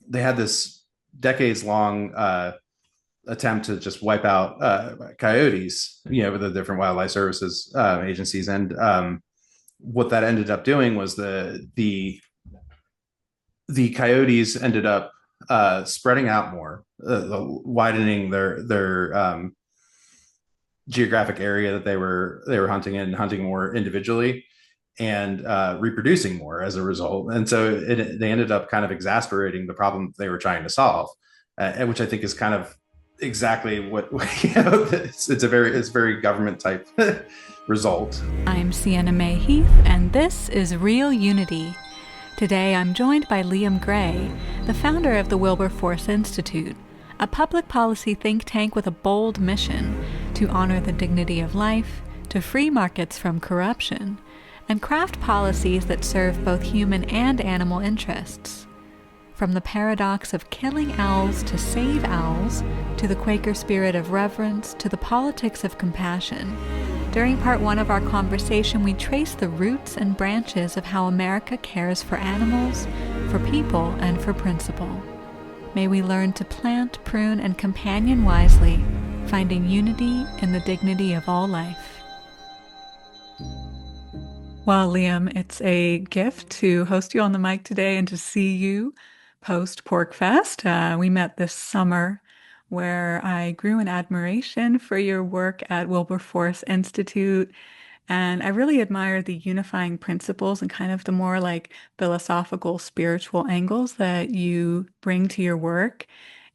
they had this decades long attempt to just wipe out coyotes, with the different wildlife services agencies, and what that ended up doing was the coyotes ended up spreading out more, widening their geographic area that they were hunting in, hunting more individually, and reproducing more as a result. And so they ended up kind of exasperating the problem they were trying to solve, which I think is kind of exactly what it's very government type result. I'm Sienna Mae Heath, and this is Real Unity. Today I'm joined by Liam Gray, the founder of the Wilberforce Institute, a public policy think tank with a bold mission to honor the dignity of life, to free markets from corruption, and craft policies that serve both human and animal interests. From the paradox of killing owls to save owls, to the Quaker spirit of reverence, to the politics of compassion, during part one of our conversation, we trace the roots and branches of how America cares for animals, for people, and for principle. May we learn to plant, prune, and companion wisely, finding unity in the dignity of all life. Well, Liam, it's a gift to host you on the mic today and to see you post Pork Fest. We met this summer where I grew an admiration for your work at Wilberforce Institute. And I really admire the unifying principles and kind of the more like philosophical, spiritual angles that you bring to your work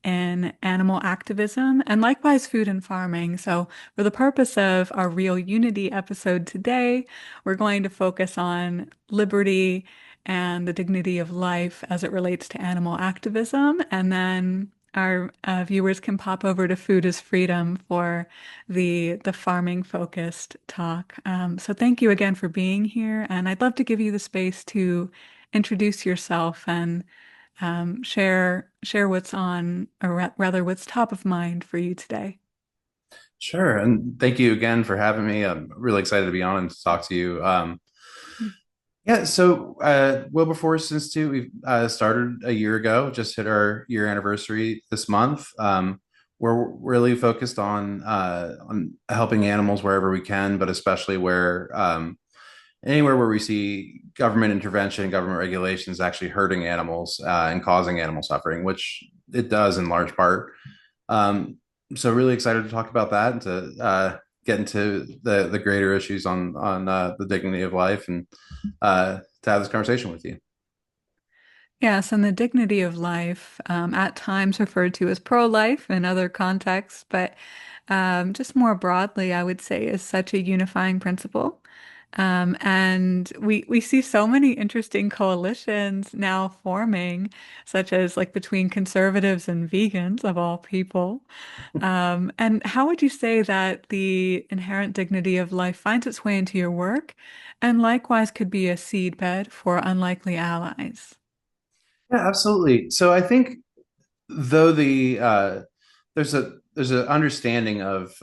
in animal activism and likewise food and farming. So, for the purpose of our Real Unity episode today, we're going to focus on liberty and the dignity of life as it relates to animal activism. And then our viewers can pop over to Food is Freedom for the farming focused talk. So thank you again for being here. And I'd love to give you the space to introduce yourself and share what's on, or rather what's top of mind for you today. Sure, and thank you again for having me. I'm really excited to be on and to talk to you. Yeah, so Wilberforce Institute, we started a year ago, just hit our year anniversary this month. We're really focused on helping animals wherever we can, but especially where anywhere where we see government intervention, government regulations actually hurting animals and causing animal suffering, which it does in large part. So really excited to talk about that and to get into the greater issues on the dignity of life, and to have this conversation with you. Yes, and the dignity of life, at times referred to as pro-life in other contexts, but just more broadly, I would say is such a unifying principle. And we see so many interesting coalitions now forming, such as like between conservatives and vegans of all people. And how would you say that the inherent dignity of life finds its way into your work, and likewise could be a seedbed for unlikely allies? Yeah, absolutely. So I think though there's an understanding of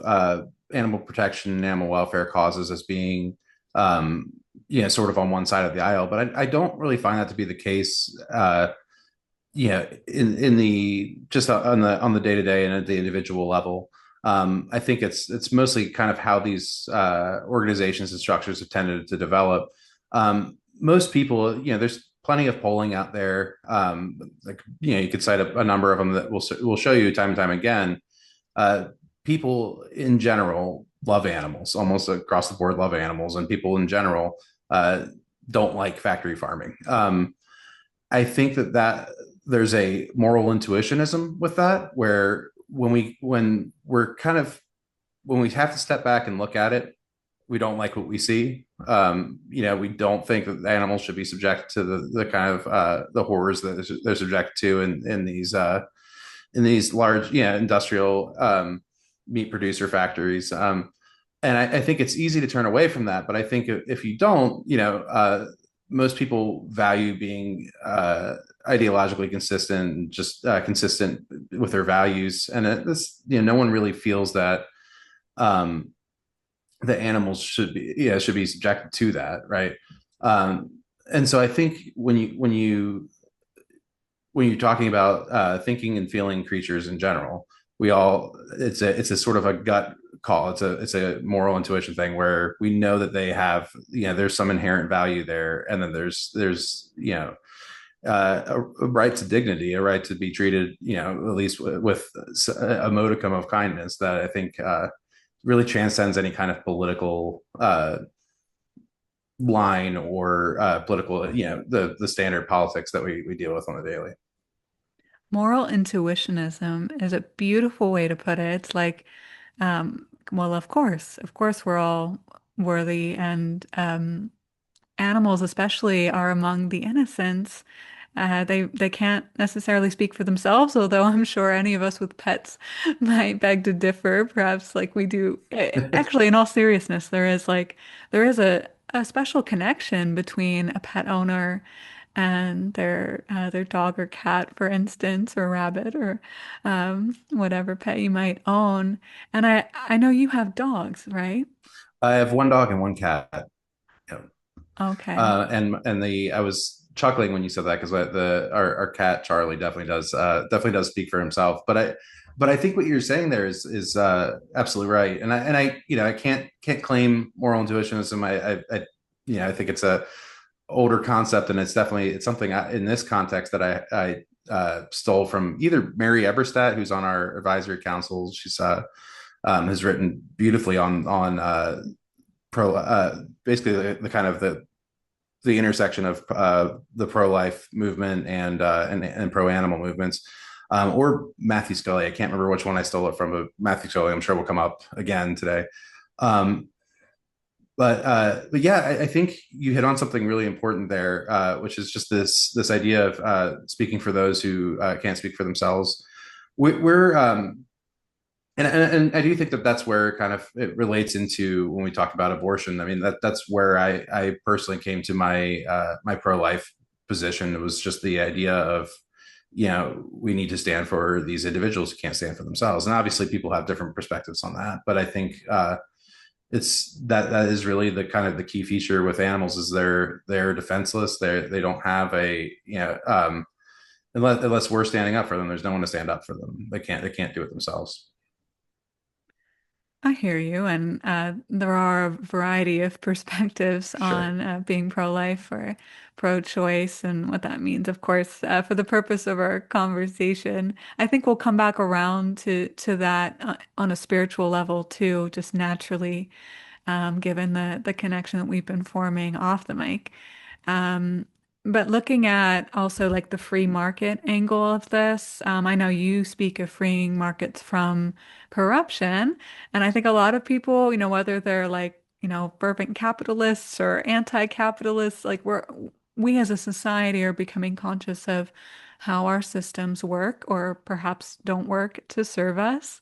animal protection and animal welfare causes as being sort of on one side of the aisle, but I don't really find that to be the case. In the just on the day to day and at the individual level. I think it's mostly kind of how these organizations and structures have tended to develop. Most people, there's plenty of polling out there. Like, you could cite a number of them that will show you time and time again. Uh, People in general love animals, almost across the board love animals, and people in general don't like factory farming. I think that there's a moral intuitionism with that, where when we have to step back and look at it, we don't like what we see. We don't think that the animals should be subject to the kind of the horrors that they're subjected to in these large, industrial meat producer factories. And I think it's easy to turn away from that, but I think if you don't, most people value being ideologically consistent, just consistent with their values, and no one really feels that um, the animals should be subjected to that, right? And so I think when you're talking about thinking and feeling creatures in general, we all it's a sort of a gut call. It's a moral intuition thing where we know that they have, there's some inherent value there, and then there's a right to dignity, a right to be treated, at least with a modicum of kindness that I think really transcends any kind of political line or political, the standard politics that we deal with on the daily. Moral intuitionism is a beautiful way to put it. It's like, well, of course, we're all worthy, and animals especially are among the innocents. They can't necessarily speak for themselves, although I'm sure any of us with pets might beg to differ, perhaps like we do. Actually, in all seriousness, there is a special connection between a pet owner and their dog or cat, for instance, or rabbit, or whatever pet you might own. And I know you have dogs, right? I have one dog and one cat. Yeah. Okay. And the I was chuckling when you said that because our cat Charlie definitely does speak for himself. But I think what you're saying there is absolutely right. And I I can't claim moral intuitionism. I think it's a older concept, and it's something in this context that I stole from either Mary Eberstadt, who's on our advisory council. She's has written beautifully on pro basically the kind of the intersection of the pro-life movement and pro-animal movements, or Matthew Scully. I can't remember which one I stole it from, but Matthew Scully, I'm sure will come up again today. Um, but yeah, I think you hit on something really important there, which is just this idea of speaking for those who can't speak for themselves. We're and I do think that that's where kind of it relates into when we talk about abortion. I mean, that's where I personally came to my pro life position. It was just the idea of, we need to stand for these individuals who can't stand for themselves, and obviously people have different perspectives on that. But I think it's that is really the kind of the key feature with animals is they're defenseless. They don't have a, unless we're standing up for them, there's no one to stand up for them. They can't do it themselves. I hear you, and there are a variety of perspectives Sure. on being pro-life or pro-choice and what that means. Of course, for the purpose of our conversation, I think we'll come back around to that on a spiritual level too, just naturally, given the connection that we've been forming off the mic. Um, but looking at also like the free market angle of this, I know you speak of freeing markets from corruption, and I think a lot of people, whether they're like, fervent capitalists or anti-capitalists, like we as a society are becoming conscious of how our systems work or perhaps don't work to serve us.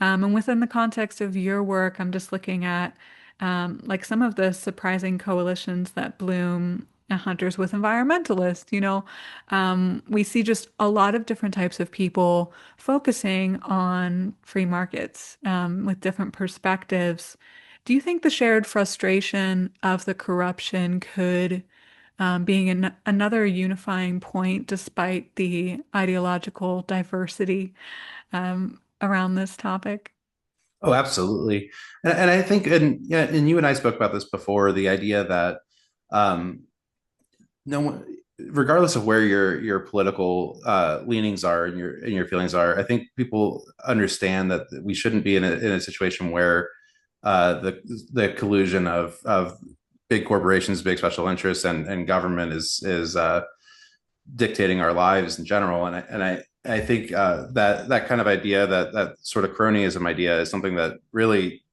And within the context of your work, I'm just looking at like some of the surprising coalitions that bloom hunters with environmentalists. We see just a lot of different types of people focusing on free markets with different perspectives. Do you think the shared frustration of the corruption could being another unifying point despite the ideological diversity around this topic? Oh, absolutely. And I think, and yeah, and you and I spoke about this before, the idea that um, no one, regardless of where your political leanings are and your feelings are, I think people understand that we shouldn't be in a situation where the collusion of big corporations, big special interests, and government is dictating our lives in general. And I think that kind of idea, that sort of cronyism idea, is something that really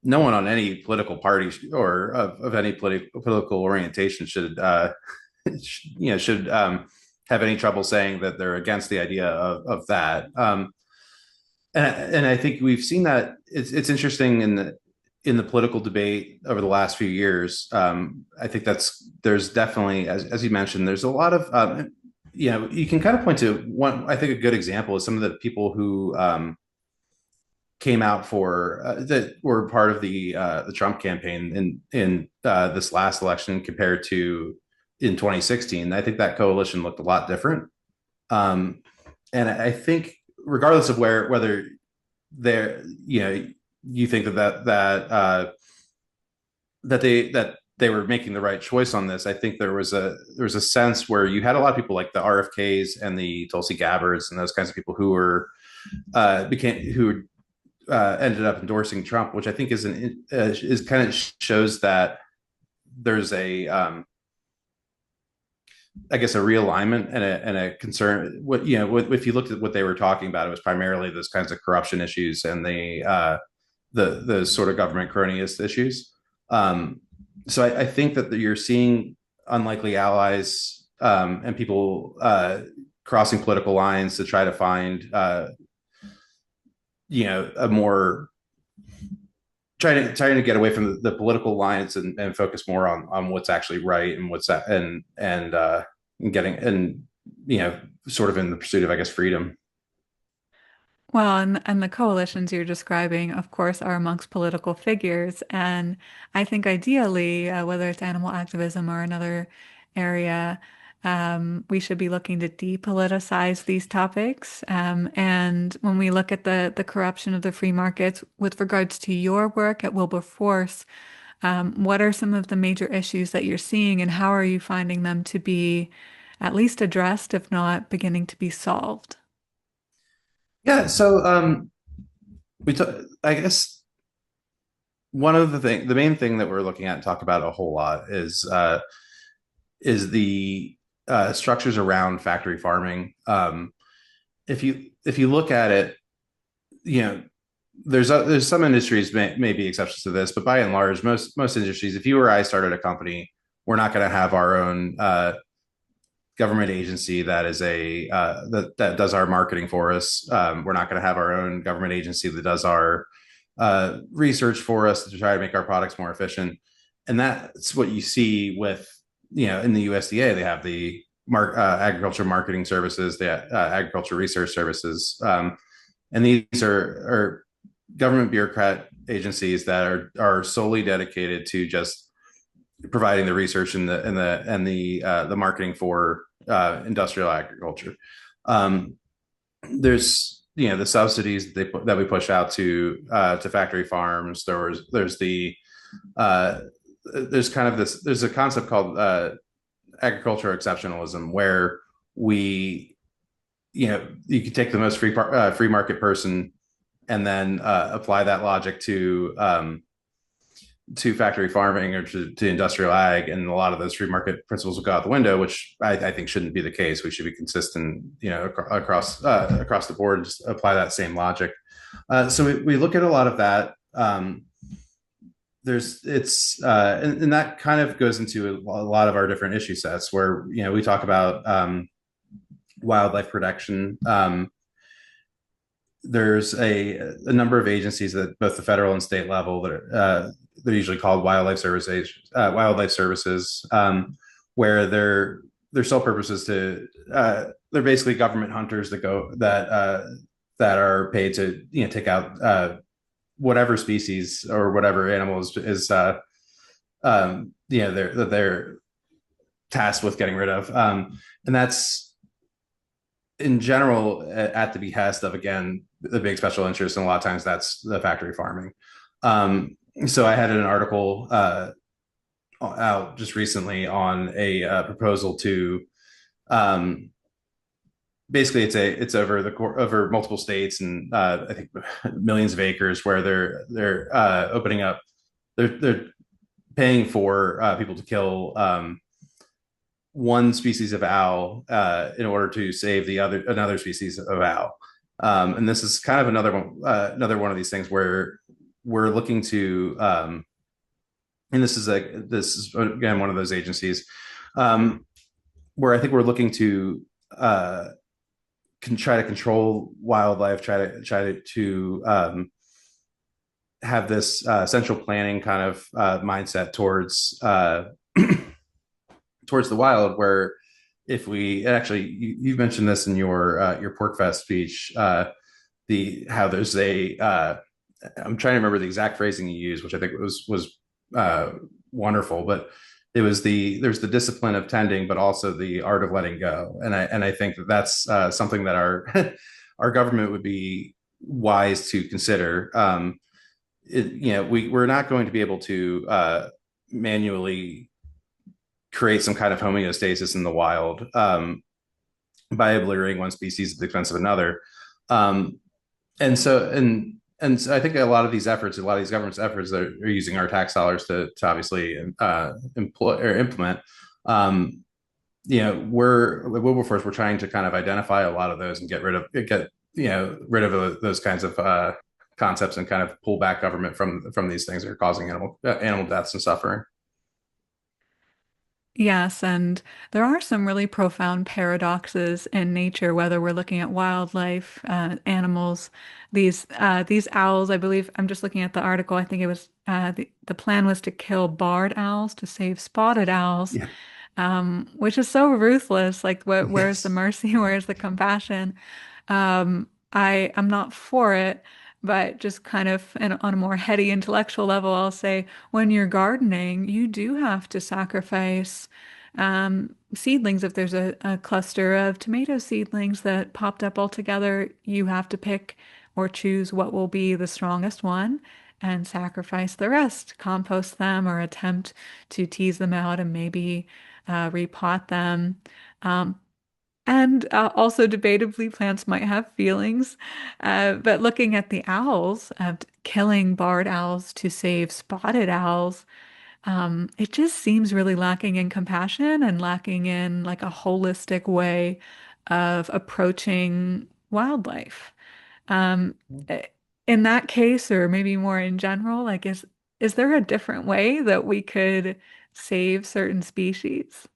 no one on any political party or of any political orientation should have any trouble saying that they're against the idea of that. And I think we've seen that it's interesting in the political debate over the last few years. I think there's definitely, as you mentioned, there's a lot of you can kind of point to one. I think a good example is some of the people who came out for that were part of the Trump campaign in this last election compared to in 2016. I think that coalition looked a lot different. Um, and I think regardless of whether they're, you think that they were making the right choice on this. I think there was a sense where you had a lot of people like the RFKs and the Tulsi Gabbards and those kinds of people who were became who ended up endorsing Trump, which I think is kind of shows that there's a I guess a realignment and a concern. If you looked at what they were talking about, it was primarily those kinds of corruption issues and the sort of government cronyist issues. Um, so I think that you're seeing unlikely allies and people crossing political lines to try to find a more trying to get away from the political lines and focus more on what's actually right and what's that and getting and sort of in the pursuit of, I guess, freedom. Well, and the coalitions you're describing, of course, are amongst political figures. And I think ideally, whether it's animal activism or another area, we should be looking to depoliticize these topics. And when we look at the corruption of the free markets, with regards to your work at Wilberforce, what are some of the major issues that you're seeing, and how are you finding them to be at least addressed, if not beginning to be solved? Yeah, so I guess the main thing that we're looking at and talk about a whole lot is the structures around factory farming. If you look at it, you know, there's some industries may be exceptions to this, but by and large, most industries, if you or I started a company, we're not going to have our own government agency that is that does our marketing for us. We're not going to have our own government agency that does our research for us to try to make our products more efficient. And that's what you see with, in the USDA, they have the agriculture marketing services, the agriculture research services. And these are government bureaucrat agencies that are solely dedicated to just providing the research and the marketing for industrial agriculture. There's the subsidies that we push out to factory farms. There's kind of there's a concept called agricultural exceptionalism where you could take the most free market person and then apply that logic to factory farming or to industrial ag, and a lot of those free market principles will go out the window, which I think shouldn't be the case. We should be consistent, across the board, and just apply that same logic. So we look at a lot of that. And that kind of goes into a lot of our different issue sets where we talk about wildlife protection. There's a number of agencies that both the federal and state level that they're usually called wildlife services, where their sole purpose is to they're basically government hunters that are paid to take out whatever species or whatever animal is they're tasked with getting rid of, and that's in general at the behest of, again, the big special interest, and a lot of times that's the factory farming. So I had an article out just recently on a proposal to basically it's over multiple states and I think millions of acres where they're opening up they're paying for people to kill one species of owl in order to save another species of owl. And this is kind of another one of these things where we're looking to, and this is again one of those agencies where I think we're looking to try to control wildlife, try to have this central planning kind of mindset towards towards the wild, where if we actually you've mentioned this in your Pork Fest speech, how there's I'm trying to remember the exact phrasing you used, which I think was wonderful, but there's the discipline of tending, but also the art of letting go. And I think that that's something that our our government would be wise to consider. We're not going to be able to manually create some kind of homeostasis in the wild by obliterating one species at the expense of another. Um, and so I think a lot of these efforts, a lot of these government's efforts that are using our tax dollars to obviously employ or implement. Um, we're at Wilberforce, we're trying to kind of identify a lot of those and rid of those kinds of concepts and kind of pull back government from these things that are causing animal deaths and suffering. Yes, and there are some really profound paradoxes in nature, whether we're looking at wildlife, animals, these owls. I believe I'm just looking at the article. I think it was the plan was to kill barred owls to save spotted owls, Yeah. which is so ruthless. Like, where's the Yes. mercy? Where's the compassion? I'm not for it, but just kind of on a more heady intellectual level, I'll say when you're gardening, you do have to sacrifice seedlings. If there's a cluster of tomato seedlings that popped up all together, you have to pick or choose what will be the strongest one and sacrifice the rest, compost them or attempt to tease them out and maybe repot them. Um, and also, debatably, plants might have feelings. But looking at the owls, killing barred owls to save spotted owls, it just seems really lacking in compassion and lacking in like a holistic way of approaching wildlife. Um, eh, in that case, or maybe more in general, like is there a different way that we could save certain species?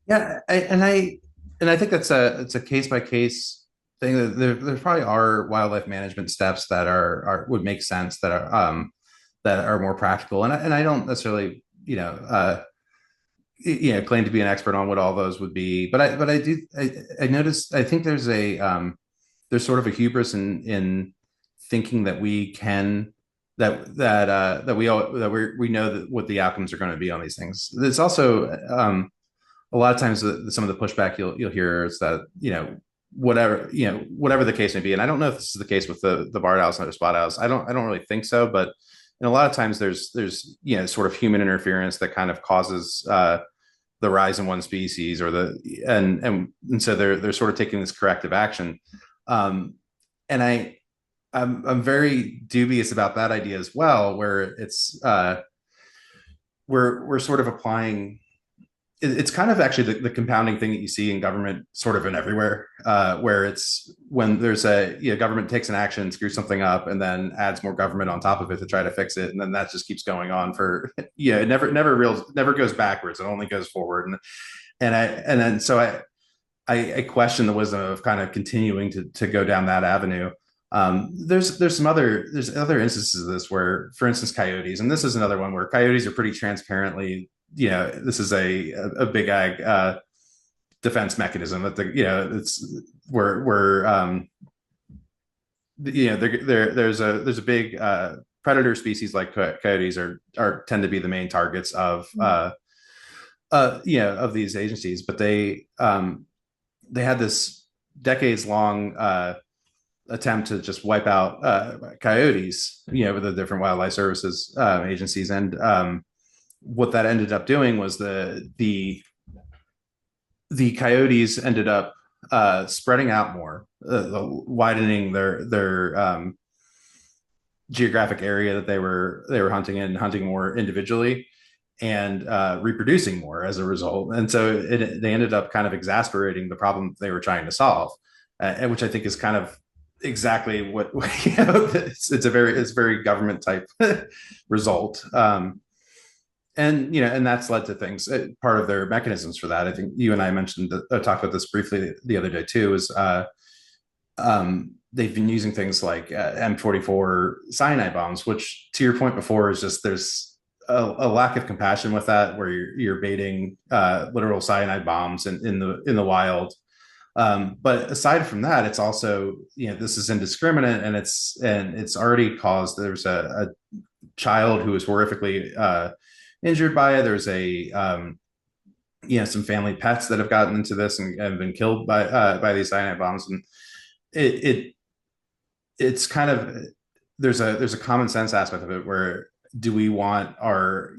Yeah, and I think that's it's a case by case thing. There probably are wildlife management steps that are would make sense that are more practical. And I don't necessarily claim to be an expert on what all those would be, but I noticed I think there's sort of a hubris in thinking that we can that we all that we know that what the outcomes are going to be on these things. There's also a lot of times some of the pushback you'll hear is that whatever the case may be, and I don't know if this is the case with the barred owls and the spot owls. I don't really think so, but a lot of times there's sort of human interference that kind of causes the rise in one species or and so they're sort of taking this corrective action, and I'm very dubious about that idea as well, where it's we're sort of applying it's kind of actually the compounding thing that you see in government sort of in everywhere, where it's when there's government takes an action, screws something up, and then adds more government on top of it to try to fix it, and then that just keeps going on for it never goes backwards, it only goes forward, and then so I question the wisdom of kind of continuing to go down that avenue. There's other instances of this where, for instance, coyotes, and this is another one where coyotes are pretty transparently, this is a big ag defense mechanism that it's where there's a big predator species like coyotes are tend to be the main targets of these agencies, but they had this decades long attempt to just wipe out coyotes, with the different wildlife services agencies. And what that ended up doing was the coyotes ended up spreading out more, widening their geographic area that they were hunting in, hunting more individually, and reproducing more as a result. And so they ended up kind of exasperating the problem they were trying to solve, which I think is kind of exactly what it's very government type result. And that's led to things. Part of their mechanisms for that, I think you and I mentioned talked about this briefly the other day too, is they've been using things like M44 cyanide bombs, which, to your point before, is just there's a lack of compassion with that, where you're baiting literal cyanide bombs in the wild. But aside from that, it's also, this is indiscriminate, and it's already caused. There's a child who was horrifically injured by it. There's some family pets that have gotten into this and have been killed by these cyanide bombs, and it, it it's kind of there's a common sense aspect of it where do we want our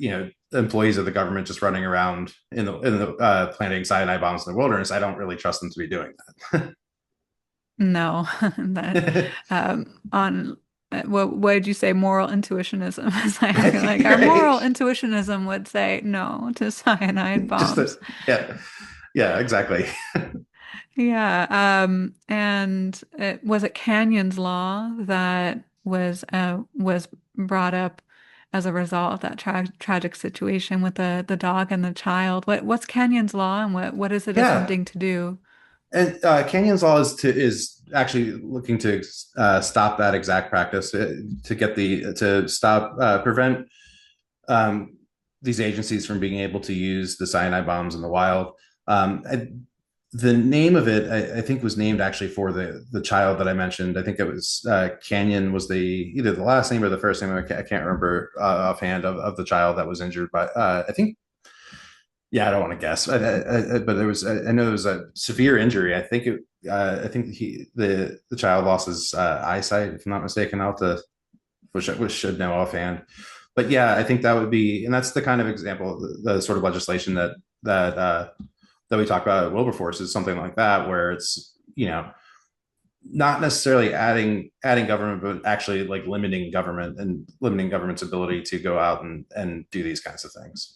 employees of the government just running around in the planting cyanide bombs in the wilderness? I don't really trust them to be doing No, that that. on what did you say? Moral intuitionism. Is like our Right. moral intuitionism would say no to cyanide Just bombs. that, yeah, yeah, exactly. Yeah, and was it Canyon's law that was brought up as a result of that tragic situation with the dog and the child? What's Canyon's law and what is it Yeah, attempting to do? and Canyon's law is actually looking to stop that exact practice, to get the to stop prevent um, these agencies from being able to use the cyanide bombs in the wild. The name of it, I think, was named actually for the child that I mentioned. I think it was Canyon was the either the last name or the first name. I can't remember offhand of the child that was injured. But I think, yeah, I don't want to guess, but there was I know there was a severe injury. I think the child lost his eyesight, if I'm not mistaken. I'll have to which should know offhand. But yeah, I think that would be, and that's the kind of example, the sort of legislation that we talk about at Wilberforce is something like that, where it's not necessarily adding government, but actually like limiting government and limiting government's ability to go out and do these kinds of things.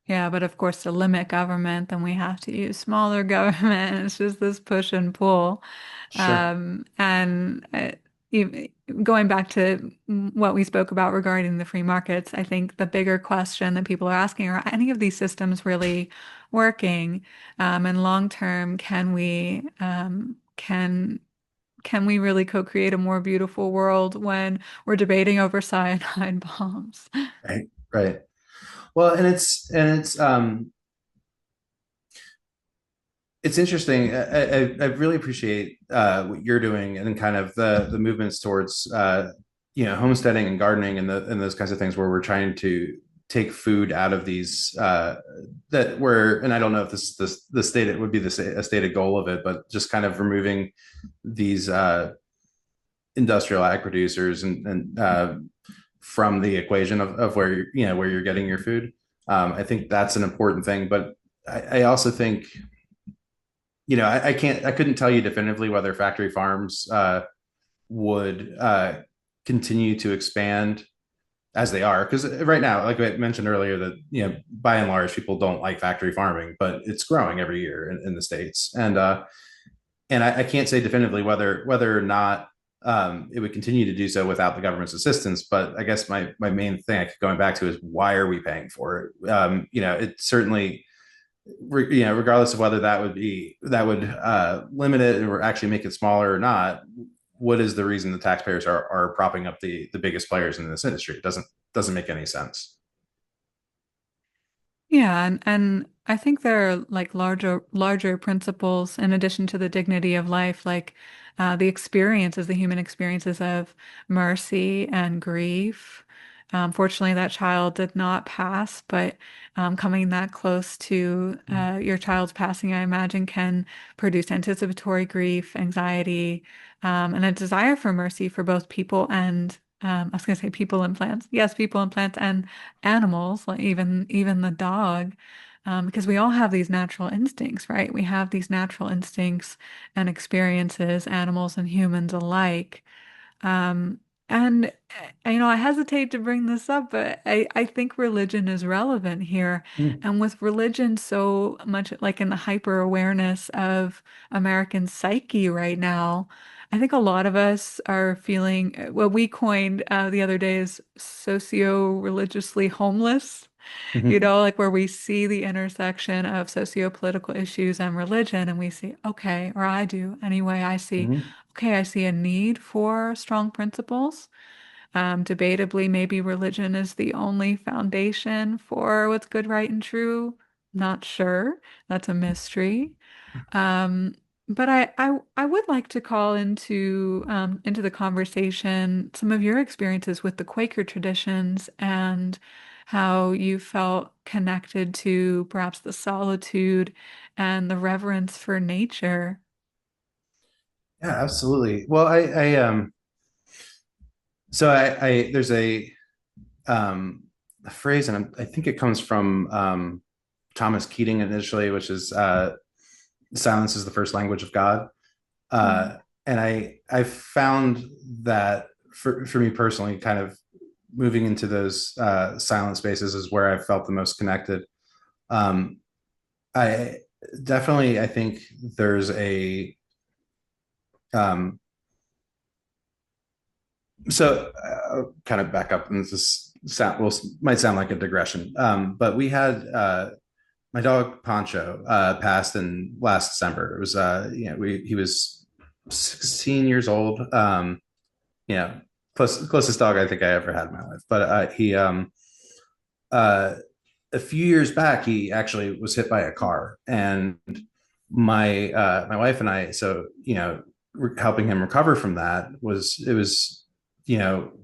Yeah, but of course, to limit government, then we have to use smaller government. It's just this push and pull. Sure. And even going back to what we spoke about regarding the free markets, I think the bigger question that people are asking are any of these systems really working? And long term, can we really co-create a more beautiful world when we're debating over cyanide bombs? Right. Right. Well, it's interesting. I really appreciate what you're doing and kind of the movements towards homesteading and gardening and those kinds of things where we're trying to take food out of these that were, and I don't know if this is the state it would be a stated goal of it, but just kind of removing these industrial ag producers and from the equation of where where you're getting your food. I think that's an important thing, but I also think I couldn't tell you definitively whether factory farms would continue to expand as they are, because right now, like I mentioned earlier, that by and large people don't like factory farming, but it's growing every year in the states, and I can't say definitively whether or not it would continue to do so without the government's assistance. But I guess my main thing I keep going back to is why are we paying for it? It certainly regardless of whether that would limit it or actually make it smaller or not, what is the reason the taxpayers are propping up the biggest players in this industry? It doesn't make any sense. Yeah, and I think there are like larger principles in addition to the dignity of life, like the human experiences of mercy and grief. Fortunately, that child did not pass, but coming that close to your child's passing, I imagine, can produce anticipatory grief, anxiety, and a desire for mercy for both people and I was going to say people and plants. Yes, people and plants and animals, like even the dog, because we all have these natural instincts, right? We have these natural instincts and experiences, animals and humans alike. Um, and I hesitate to bring this up, but I think religion is relevant here. Mm-hmm. And with religion so much like in the hyper awareness of American psyche right now, I think a lot of us are feeling what we coined the other day is socio-religiously homeless. Mm-hmm. Like where we see the intersection of socio-political issues and religion, and we see, okay, or I do anyway, I see a need for strong principles. Debatably, maybe religion is the only foundation for what's good, right, and true. Not sure. That's a mystery. Um, but I would like to call into the conversation some of your experiences with the Quaker traditions and how you felt connected to perhaps the solitude and the reverence for nature. Yeah, absolutely. Well, so there's um, a phrase, and I think it comes from Thomas Keating initially, which is silence is the first language of God. Mm. Uh, and I found that for me personally, kind of moving into those silent spaces is where I felt the most connected. Um, I definitely I think there's a um, so kind of back up, and this might sound like a digression, but we had my dog Poncho passed in last December. It was he was 16 years old. You know, closest dog I think I ever had in my life. But he uh, a few years back he actually was hit by a car, and my wife and I, so helping him recover from that was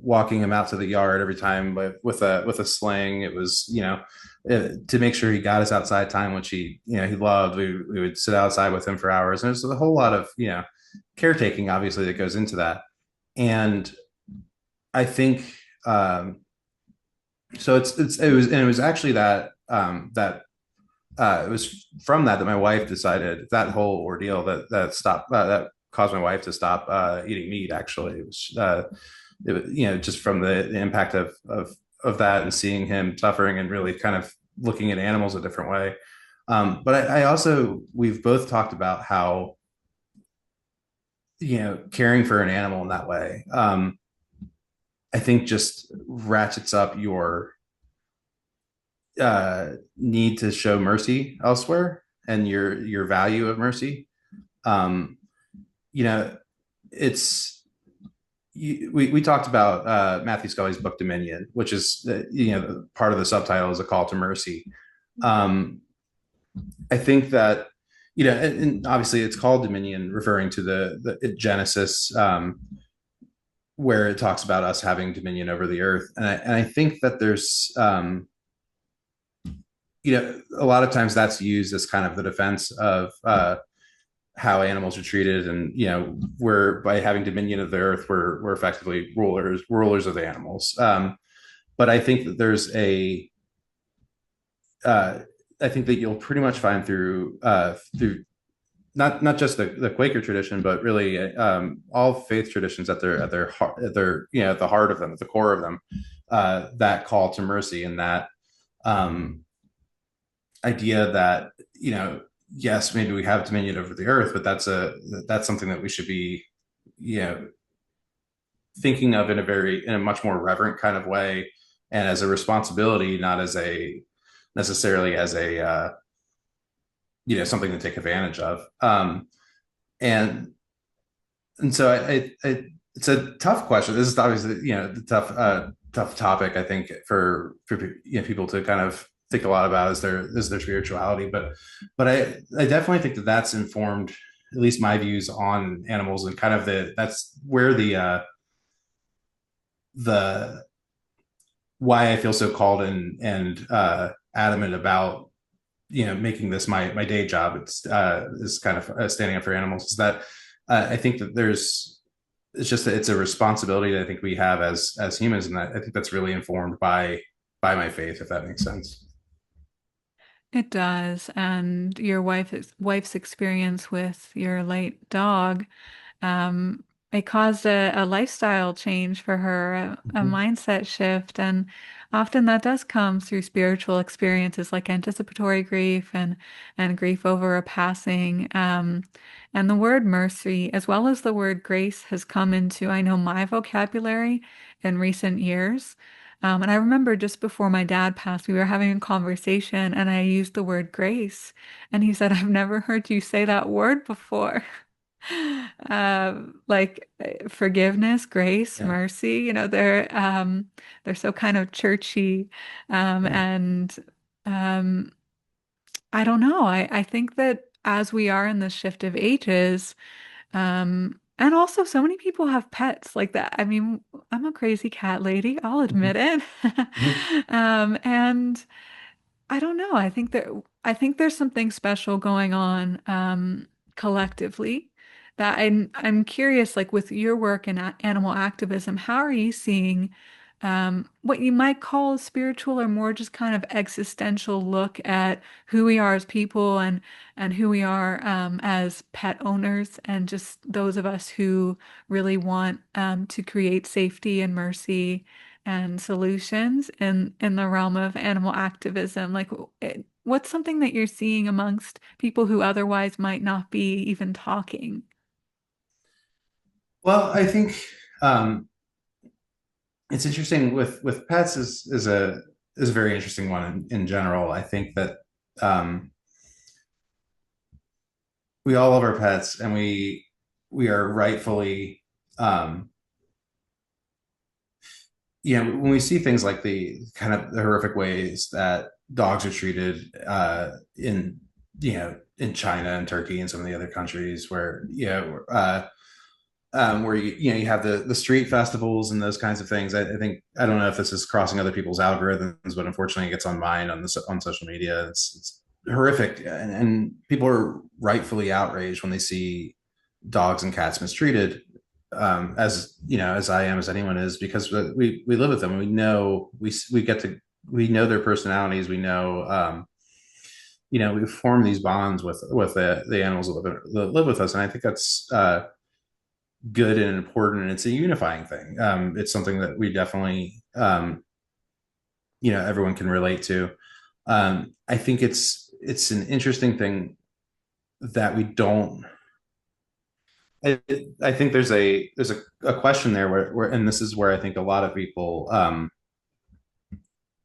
walking him out to the yard every time with a sling. It was to make sure he got his outside time, which he loved. We would sit outside with him for hours, and there's a whole lot of caretaking obviously that goes into that. And I think so. It was actually that it was from that my wife decided that whole ordeal that caused my wife to stop eating meat. Actually, just from the impact of that and seeing him suffering and really kind of looking at animals a different way. But I also we've both talked about how caring for an animal in that way. I think just ratchets up your need to show mercy elsewhere and your value of mercy. Um, you know, it's we talked about Matthew Scully's book Dominion, which is part of the subtitle is a call to mercy. Um, I think that and obviously it's called Dominion, referring to the Genesis, where it talks about us having dominion over the earth, and I think that there's a lot of times that's used as kind of the defense of how animals are treated, and we're by having dominion of the earth, we're effectively rulers of the animals. But I think that there's a uh, I think that you'll pretty much find through not just the Quaker tradition, but really all faith traditions at their heart, at the heart of them, at the core of them, that call to mercy, and that um, idea that yes, maybe we have dominion over the earth, but that's something that we should be you know thinking of in a much more reverent kind of way, and as a responsibility, not as a necessarily as a something to take advantage of. And so it's a tough question. This is obviously the tough topic, I think, for people to kind of think a lot about is their spirituality. But I definitely think that that's informed at least my views on animals, and kind of that's where the why I feel so called and adamant about making this my day job. It's is kind of standing up for animals. Is that I think that it's just that it's a responsibility that I think we have as humans, and that I think that's really informed by my faith, if that makes sense. It does. And your wife's experience with your late dog, um, it caused a lifestyle change for her, a Mhm. mindset shift. And often that does come through spiritual experiences like anticipatory grief and grief over a passing. And the word mercy, as well as the word grace, has come into, I know, my vocabulary in recent years. And I remember just before my dad passed, we were having a conversation and I used the word grace. And he said, I've never heard you say that word before. Forgiveness, grace, Yeah, mercy, they're so kind of churchy. yeah, And I don't know. I think that as we are in the shift of ages, And also, so many people have pets like that. I mean, I'm a crazy cat lady, I'll admit Mhm. it. Mhm. And I don't know. I think there's something special going on collectively that I'm curious, like with your work in animal activism, how are you seeing what you might call a spiritual or more just kind of existential look at who we are as people and who we are as pet owners and just those of us who really want to create safety and mercy and solutions in the realm of animal activism? Like, what's something that you're seeing amongst people who otherwise might not be even talking? Well, I think um, it's interesting with pets is a very interesting one in general. I think that um, we all love our pets, and we are rightfully when we see things like the kind of the horrific ways that dogs are treated in China and Turkey and some of the other countries where you have the street festivals and those kinds of things. I think I don't know if this is crossing other people's algorithms, but unfortunately, it gets on mine on social media. It's horrific, and people are rightfully outraged when they see dogs and cats mistreated. As you know, as I am, as anyone is, because we live with them. We know we know their personalities. We know we form these bonds with the animals that live with us, and I think that's good and important, and it's a unifying thing. It's something that we definitely everyone can relate to. I think it's an interesting thing that we don't. I think there's a question there where and this is where I think a lot of people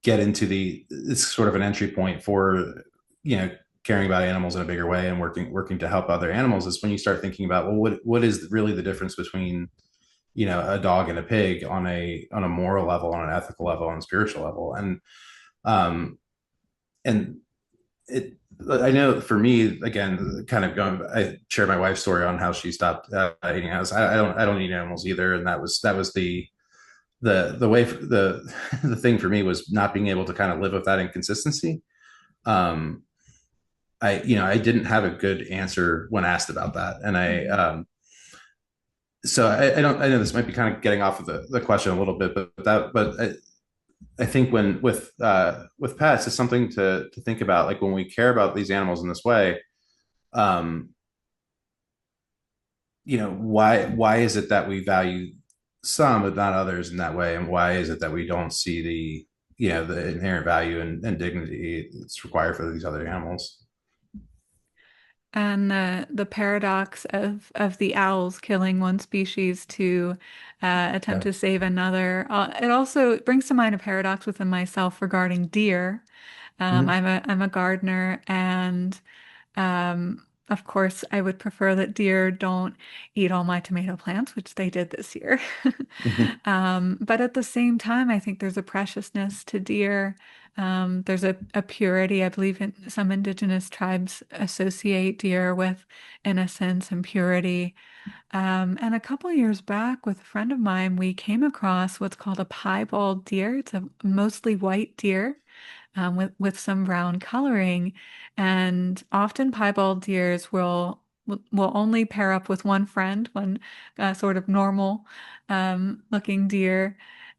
get into it's sort of an entry point for you know caring about animals in a bigger way and working to help other animals is when you start thinking about, well, what is really the difference between a dog and a pig on a moral level, on an ethical level, on a spiritual level, um and it I know for me, again, kind of going, I share my wife's story on how she stopped eating animals. I don't eat animals either, and that was the way the thing for me was not being able to kind of live with that inconsistency. um I didn't have a good answer when asked about that, and Mhm. I don't, I know this might be kind of getting off of the question a little bit, but I think with pets, it's something to think about. Like when we care about these animals in this way, um, why is it that we value some but not others in that way, and why is it that we don't see the inherent value and dignity that's required for these other animals? And the paradox of the owls killing one species to attempt Yeah. to save another. It also brings to mind a paradox within myself regarding deer. Mhm. I'm a gardener, and of course, I would prefer that deer don't eat all my tomato plants, which they did this year. Mhm. But at the same time, I think there's a preciousness to deer. There's a purity. I believe in some indigenous tribes associate deer with innocence and purity. And a couple years back, with a friend of mine, we came across what's called a piebald deer. It's a mostly white deer with some brown coloring. And often piebald deers will only pair up with one friend, one sort of normal looking deer.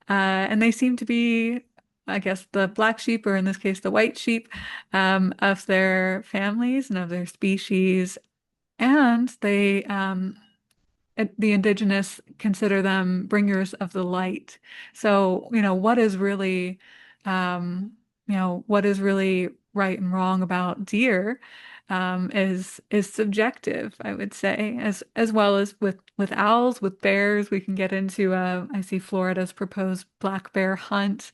And they seem to be, I guess, the black sheep, or in this case, the white sheep, of their families and of their species. And the indigenous consider them bringers of the light. So, what is really right and wrong about deer, is subjective, I would say, as well as with owls, with bears. We can get into, I see Florida's proposed black bear hunt.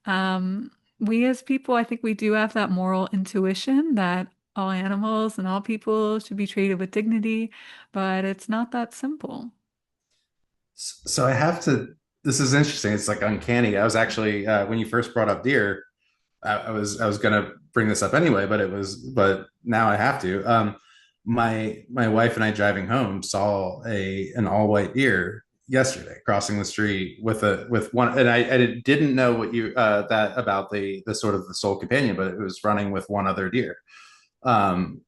Um, we as people, I think we do have that moral intuition that all animals and all people should be treated with dignity, but it's not that simple. So I have to. This is interesting. It's like uncanny. I was actually when you first brought up deer, I was gonna bring this up anyway, but now I have to. my wife and I driving home saw a an all white deer yesterday crossing the street with one, and I didn't know what you that about the sort of the sole companion, but it was running with one other deer. Um,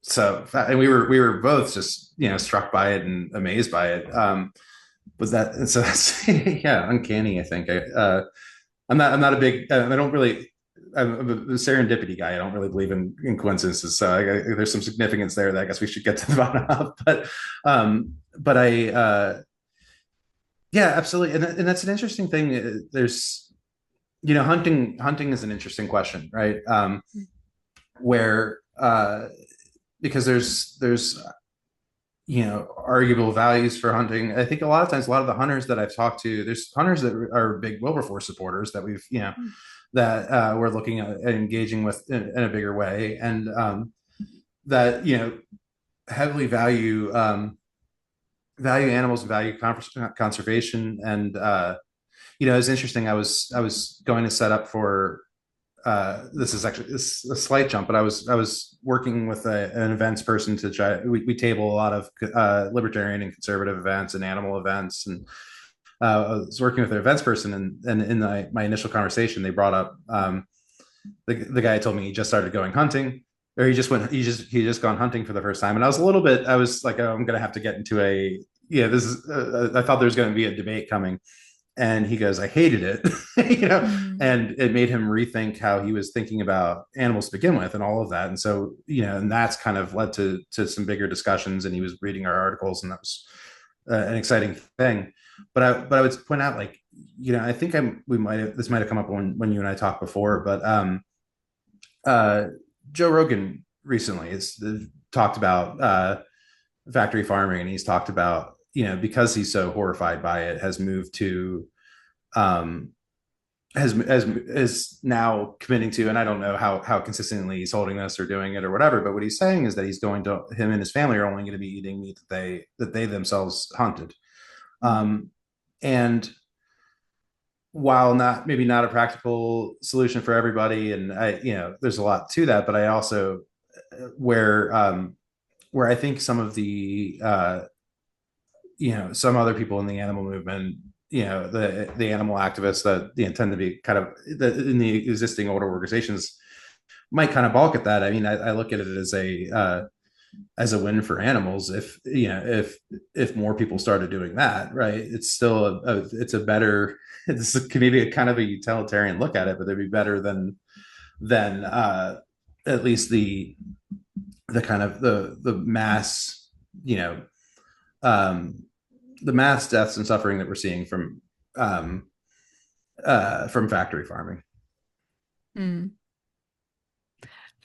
so and we were both just struck by it and amazed by it. Was that and so that's yeah, uncanny. I think I'm not a big I don't really I'm a serendipity guy. I don't really believe in coincidences. So there's some significance there that I guess we should get to the bottom of. But I, yeah, absolutely. And that's an interesting thing. There's, hunting is an interesting question, right? Where, because there's, arguable values for hunting. I think a lot of times, a lot of the hunters that I've talked to, there's hunters that are big Wilberforce supporters that that we're looking at engaging with in a bigger way, and that heavily value animals, value conservation, and it's interesting. I was going to set up for this is actually this is a slight jump, but I was working with an events person to try. We table a lot of libertarian and conservative events and animal events, and I was working with an events person, and in my initial conversation, they brought up the guy told me he just started going hunting, or he just gone hunting for the first time, and I was like, oh, I'm gonna have to get into a this is I thought there was going to be a debate coming, and he goes, I hated it, Mm. and it made him rethink how he was thinking about animals to begin with and all of that, and so and that's kind of led to some bigger discussions, and he was reading our articles, and that was an exciting thing. But I would point out, like, I think we might have this might have come up when you and I talked before, but uh, Joe Rogan recently has talked about factory farming, and he's talked about because he's so horrified by it, has moved to um, has is now committing to, and I don't know how consistently he's holding this or doing it or whatever, but what he's saying is that him and his family are only going to be eating meat that they themselves hunted. Um, and while not maybe not a practical solution for everybody, and there's a lot to that, but I also where where I think some of the some other people in the animal movement, the animal activists that tend to be kind of in the existing older organizations might kind of balk at that. I mean, I look at it as a win for animals if if more people started doing that, right? It's still it's a better this can be a kind of a utilitarian look at it, but it'd be better than at least the kind of the mass you know um the mass deaths and suffering that we're seeing from factory farming. Mm.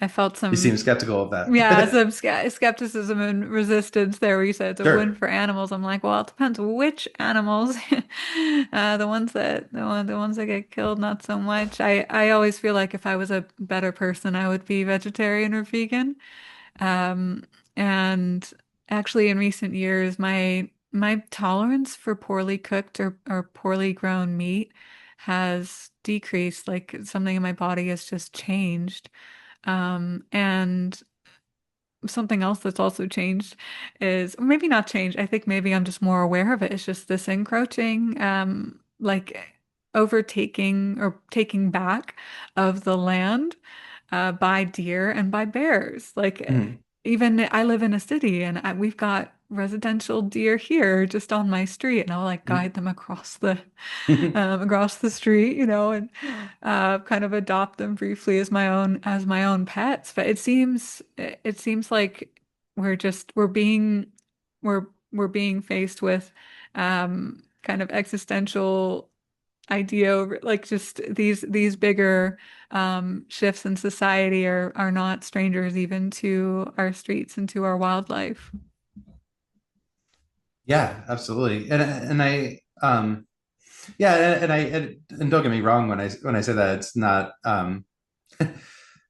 I felt You seem some, skeptical of yeah, that. some skepticism and resistance there where you said it's a win Sure. for animals. I'm like, well, it depends which animals. The ones that get killed, not so much. I always feel like if I was a better person, I would be vegetarian or vegan. Um, and actually, in recent years, my tolerance for poorly cooked or poorly grown meat has decreased. Like something in my body has just changed. And something else that's also changed is, or maybe not changed. I think maybe I'm just more aware of it. It's just this encroaching, like overtaking or taking back of the land by deer and by bears. Like Mhm. even I live in a city and we've got residential deer here just on my street, and I'll like guide them across the street, and kind of adopt them briefly as my own pets. But it seems like we're being faced with kind of existential idea over like just these bigger shifts in society are not strangers even to our streets and to our wildlife. Yeah, absolutely. And I yeah, and don't get me wrong when I say that, it's not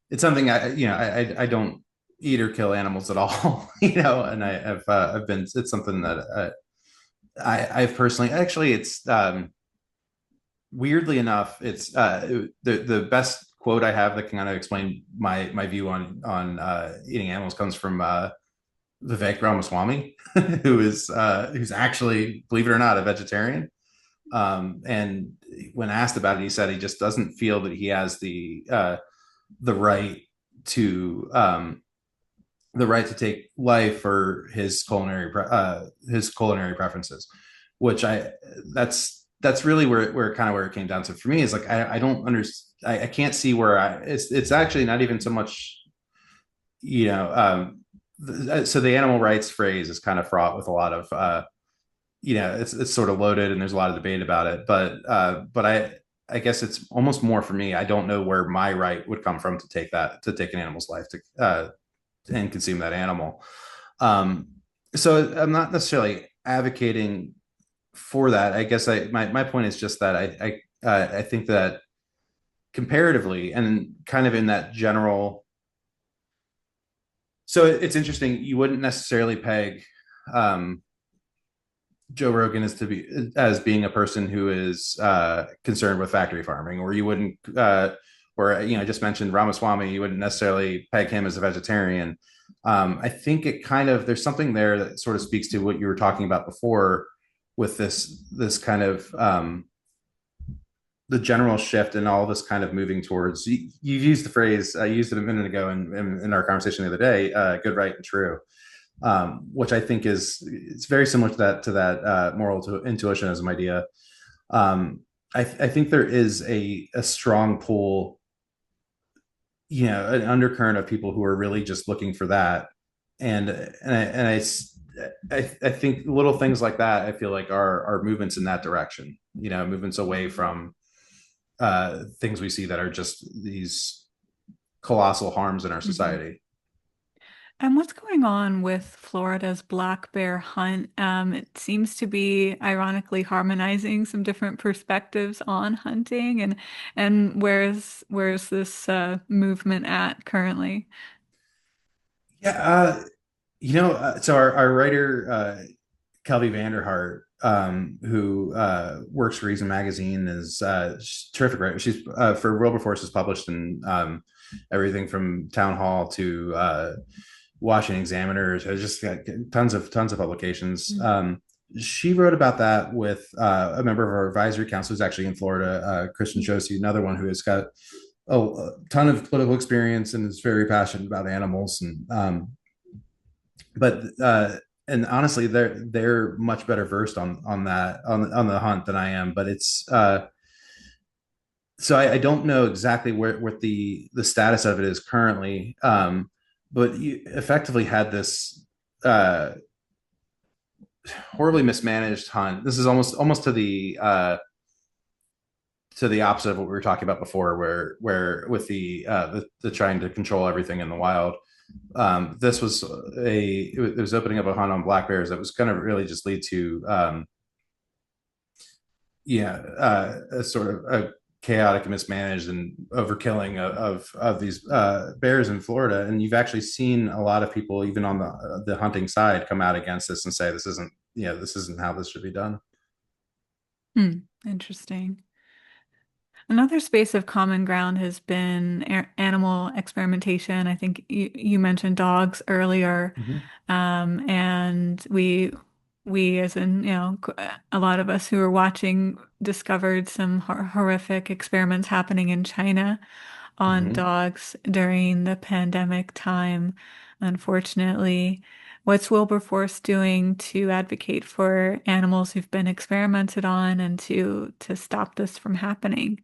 it's something I don't eat or kill animals at all, and I've been it's something that I've personally actually it's weirdly enough, it's the best quote I have that can kind of explain my view on eating animals comes from Vivek Ramaswamy, who's actually, believe it or not, a vegetarian. And when asked about it, he said he just doesn't feel that he has the right to the right to take life for his culinary preferences, which I that's really where kind of where it came down to for me is like I don't understand. I can't see where it's actually not even so much, you know so the animal rights phrase is kind of fraught with a lot of it's sort of loaded and there's a lot of debate about it, but I guess it's almost more for me. I don't know where my right would come from to take an animal's life to and consume that animal. Um, so I'm not necessarily advocating for that. I guess my point is just that I think that comparatively and kind of in that general. So it's interesting. You wouldn't necessarily peg um, Joe Rogan as being a person who is concerned with factory farming, or you wouldn't, or I just mentioned Ramaswamy. You wouldn't necessarily peg him as a vegetarian. I think it kind of there's something there that sort of speaks to what you were talking about before with this kind of the general shift and all this kind of moving towards. You used the phrase I used it a minute ago in our conversation the other day, good, right, and true, which I think is it's very similar to that moral intuitionism idea. I think there is a strong pull, an undercurrent of people who are really just looking for that, and I think little things like that I feel like are movements in that direction. Movements away from things we see that are just these colossal harms in our Mhm. society. And what's going on with Florida's black bear hunt? It seems to be ironically harmonizing some different perspectives on hunting, and where's this movement at currently? Yeah, so our writer Kelby Vanderhart, who works for Reason Magazine, is she's a terrific writer. She's for Wilberforce has published in everything from Town Hall to Washington Examiner. So just got tons of publications. Mm. She wrote about that with a member of our advisory council who's actually in Florida, Christian Josie, another one who has got a ton of political experience and is very passionate about animals. But and honestly, they're much better versed on that on the hunt than I am. But it's so I don't know exactly where what the status of it is currently. But you effectively had this horribly mismanaged hunt. This is almost to the opposite of what we were talking about before, where with the trying to control everything in the wild. This was it was opening up a hunt on black bears that was going to really just lead to a sort of a chaotic and mismanaged and overkilling of these bears in Florida. And you've actually seen a lot of people, even on the hunting side, come out against this and say this isn't how this should be done. Hmm, interesting. Another space of common ground has been animal experimentation. I think you mentioned dogs earlier, Mm-hmm. and we as in a lot of us who were watching discovered some horrific experiments happening in China on Mm-hmm. dogs during the pandemic time. Unfortunately, what's Wilberforce doing to advocate for animals who've been experimented on and to stop this from happening?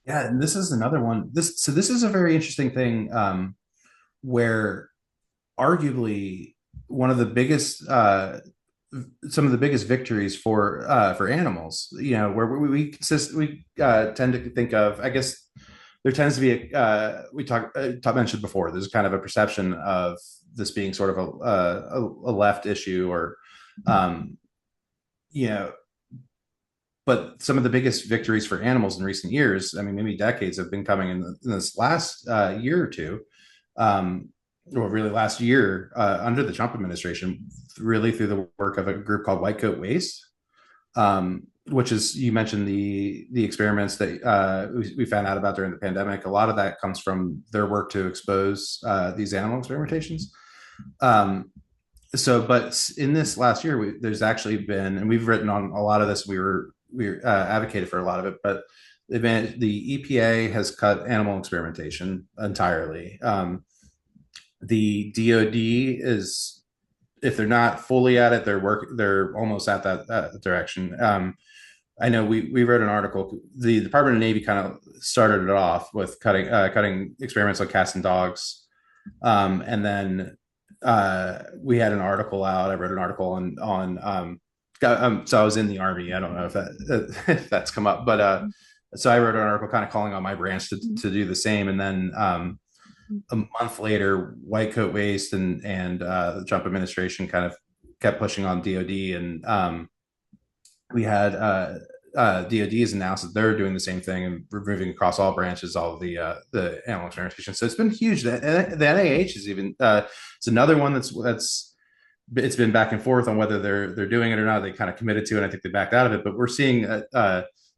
Yeah, and this is another one. This is a very interesting thing, where arguably one of the biggest some of the biggest victories for animals, where we tend to think of, I guess there tends to be we mentioned before, there's kind of a perception of this being sort of a left issue, or um you know but some of the biggest victories for animals in recent years, I mean, maybe decades, have been coming in this last year or two, um, or really last year, under the Trump administration, really through the work of a group called White Coat Waste, which is, you mentioned the experiments that we found out about during the pandemic. A lot of that comes from their work to expose these animal experimentations. Um, But in this last year, there's actually been, and we've written on a lot of this. We advocated for a lot of it, but the EPA has cut animal experimentation entirely. The DoD is, if they're not fully at it, they're almost at that direction. I know we wrote an article. The Department of Navy kind of started it off with cutting experiments on cats and dogs, and then we had an article out. I wrote an article so I was in the Army. I don't know if if that's come up, but so I wrote an article kind of calling on my branch to do the same. And then a month later, white coat waste and the Trump administration kind of kept pushing on DoD, and we had DoD has announced that they're doing the same thing and removing across all branches all of the animal experimentation. So it's been huge. The NIH is even it's another one that's it's been back and forth on whether they're doing it or not. They kind of committed to it. I think they backed out of it, but we're seeing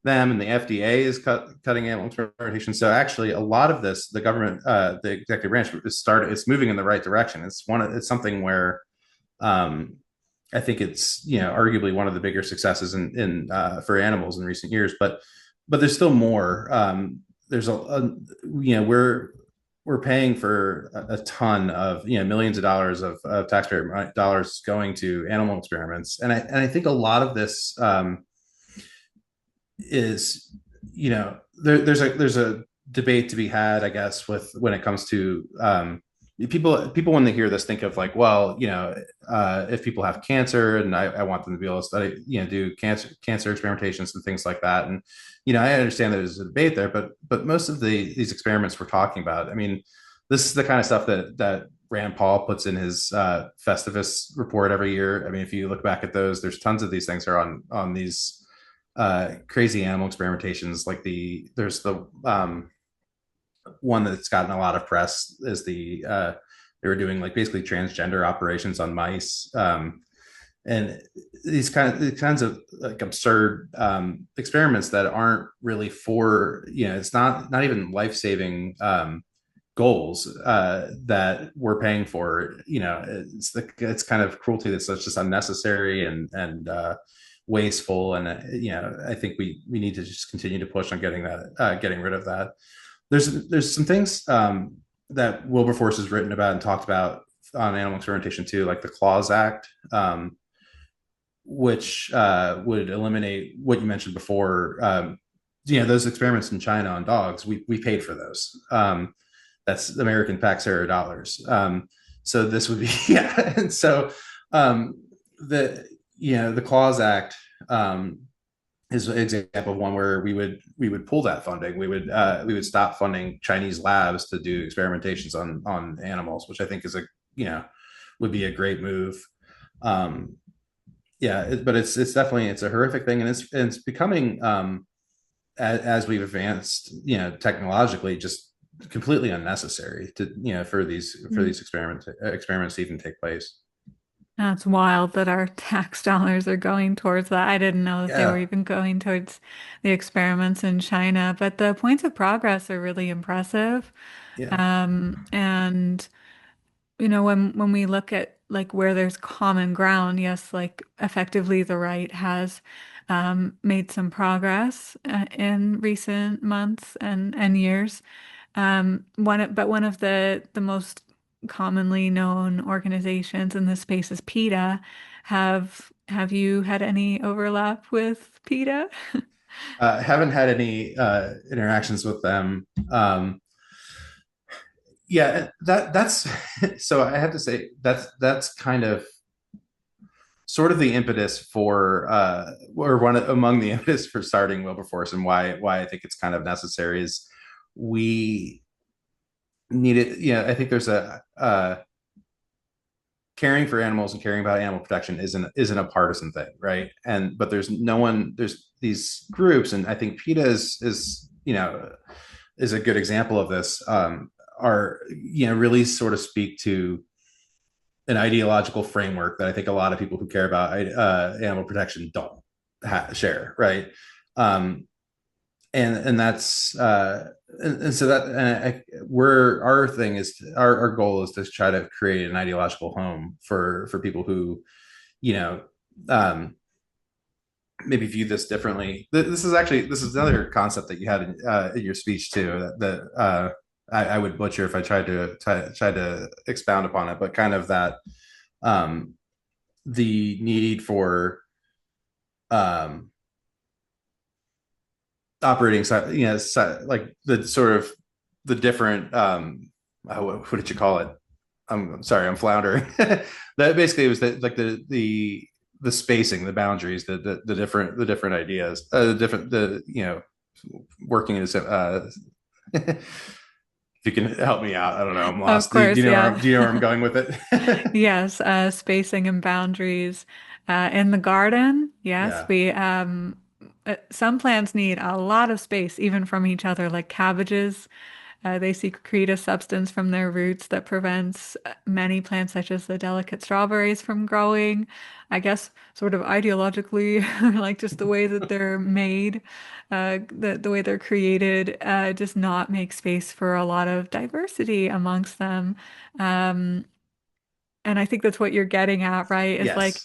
them, and the FDA is cutting animal experimentation. So actually, a lot of this, the government, the executive branch, it's moving in the right direction. It's something where I think it's arguably one of the bigger successes in for animals in recent years, but there's still more. There's we're paying for a ton of millions of dollars of taxpayer dollars going to animal experiments, and I think a lot of this is there's a debate to be had, I guess, with when it comes to people when they hear this think of like, well, if people have cancer and I want them to be able to study, do cancer experimentations and things like that. And I understand that there's a debate there, but most of these experiments we're talking about, I mean, this is the kind of stuff that Rand Paul puts in his Festivus report every year. I mean, if you look back at those, there's tons of these things are on these crazy animal experimentations. Like there's the one that's gotten a lot of press is they were doing like basically transgender operations on mice, and these kinds of like absurd experiments that aren't really for it's not even life-saving goals that we're paying for. It's kind of cruelty that's just unnecessary and wasteful, and I think we need to just continue to push on getting rid of that. There's some things that Wilberforce has written about and talked about on animal experimentation too, like the Clause Act, which would eliminate what you mentioned before. Those experiments in China on dogs, we paid for those. That's American taxpayer dollars. So this would be yeah. And so the Clause Act is an example of one where we would pull that funding. We would stop funding Chinese labs to do experimentations on animals, which I think is would be a great move. But it's definitely it's a horrific thing, and it's becoming as we've advanced technologically, just completely unnecessary to for these experiments to even take place. That's wild that our tax dollars are going towards that. I didn't know that they were Yeah, even going towards the experiments in China, but the points of progress are really impressive. yeah. And when we look at like where there's common ground, yes, like effectively the right has made some progress in recent months and years. One of the most commonly known organizations in this space is PETA. Have you had any overlap with PETA? Haven't had any interactions with them. Yeah, that's so I have to say that's kind of sort of the impetus for or among the impetus for starting Wilberforce, and why I think it's kind of necessary is we need it. I think there's a caring for animals and caring about animal protection isn't a partisan thing, right? But there's no one, there's these groups, and I think PETA is a good example of this. Are really sort of speak to an ideological framework that I think a lot of people who care about animal protection don't share, right? Um, and that's and so that we're our thing is our goal is to try to create an ideological home for people who you know um maybe view this differently. This is another concept that you had in your speech too that I would butcher if I tried to expound upon it, but kind of that um the need for um operating side, like the sort of the different what did you call it? I'm sorry, I'm floundering. That basically was like the spacing, the boundaries, the different ideas, the different the working in if you can help me out, I don't know, I'm Of lost. Do course, you know yeah. do you know where I'm going with it? Yes, spacing and boundaries. In the garden, yes, Yeah. we some plants need a lot of space, even from each other, like cabbages. They secrete a substance from their roots that prevents many plants, such as the delicate strawberries, from growing. I guess, sort of ideologically, like just the way that they're made, the way they're created, does not make space for a lot of diversity amongst them. Um, and I think that's what you're getting at, right? Is like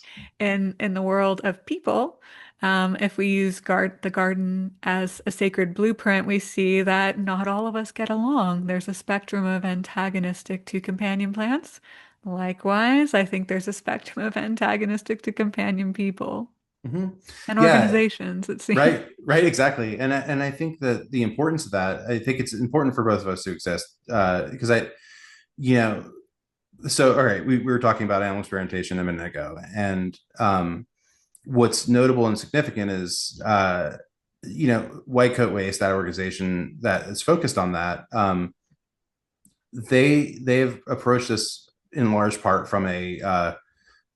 Yes. in the world of people, if we use the garden as a sacred blueprint, we see that not all of us get along. There's a spectrum of antagonistic to companion plants. Likewise, I think there's a spectrum of antagonistic to companion people Hmm. and Yeah. organizations, it seems. Right, exactly. And I think that the importance of that, I think it's important for both of us to exist. Because you know, so all right, we were talking about animal experimentation a minute ago, and what's notable and significant is White Coat Waste, that organization that is focused on that. They've approached this in large part from a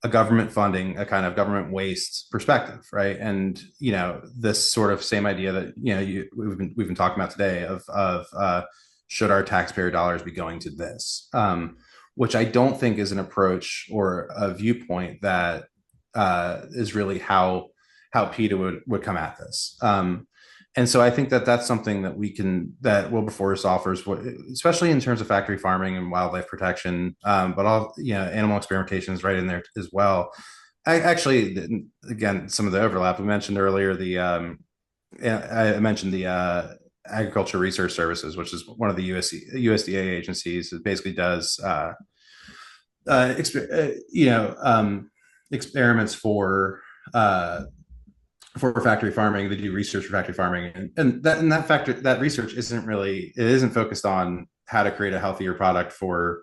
government funding, a kind of government waste perspective, right? And this sort of same idea that we've been talking about today of should our taxpayer dollars be going to this, which I don't think is an approach or a viewpoint that is really how PETA would come at this. And so I think that that's something that that Wilberforce offers, especially in terms of factory farming and wildlife protection, but all animal experimentation is right in there as well. I actually, again, some of the overlap we mentioned earlier. I mentioned the Agriculture Research Services, which is one of the USDA agencies. It basically does exper- experiments uh, for factory farming. They do research for factory farming, that research isn't focused on how to create a healthier product for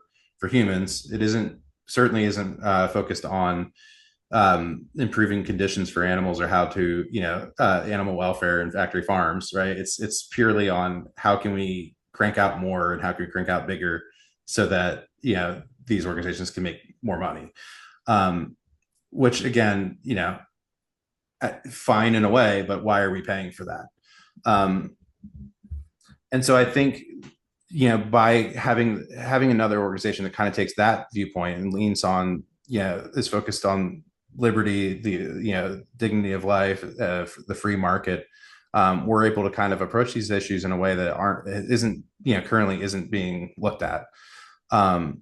humans. It isn't certainly isn't focused on improving conditions for animals or how to animal welfare in factory farms. Right? It's purely on how can we crank out more and how can we crank out bigger so that these organizations can make more money. Um, which again, fine in a way, but why are we paying for that? Um, and so I think by having another organization that kind of takes that viewpoint and leans on is focused on liberty, the dignity of life, the free market. We're able to kind of approach these issues in a way that aren't isn't currently isn't being looked at. Um,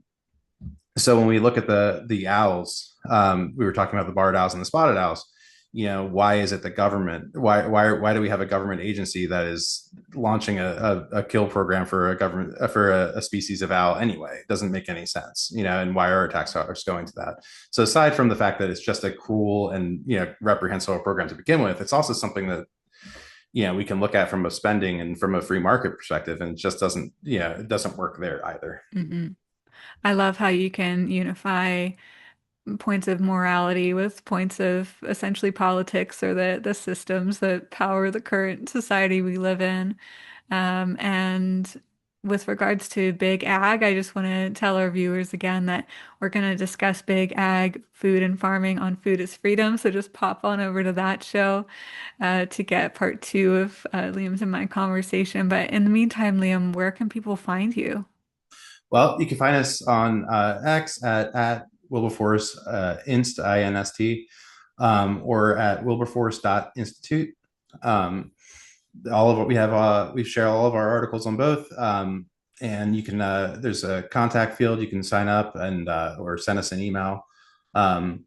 so when we look at the owls, we were talking about the barred owls and the spotted owls. Why is it the government? Why do we have a government agency that is launching a kill program for a government for a species of owl anyway? It doesn't make any sense. And why are our tax dollars going to that? So aside from the fact that it's just a cruel and reprehensible program to begin with, it's also something that we can look at from a spending and from a free market perspective, and it just doesn't it doesn't work there either. Hmm. I love how you can unify points of morality with points of essentially politics or the systems that power the current society we live in. And with regards to big ag, I just want to tell our viewers again that we're going to discuss big ag, food and farming on Food is Freedom. So just pop on over to that show to get part two of Liam's and my conversation. But in the meantime, Liam, where can people find you? Well, you can find us on X at Wilberforce Inst INST, or at wilberforce.institute. all of what we have. We share all of our articles on both. And you can there's a contact field. You can sign up and or send us an email. Um,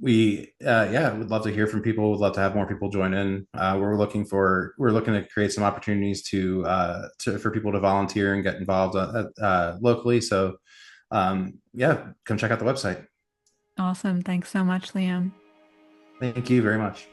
we yeah, would love to hear from people. Would love to have more people join in. We're looking to create some opportunities to for people to volunteer and get involved locally. So yeah, come check out the website. Awesome. Thanks so much, Liam. Thank you very much.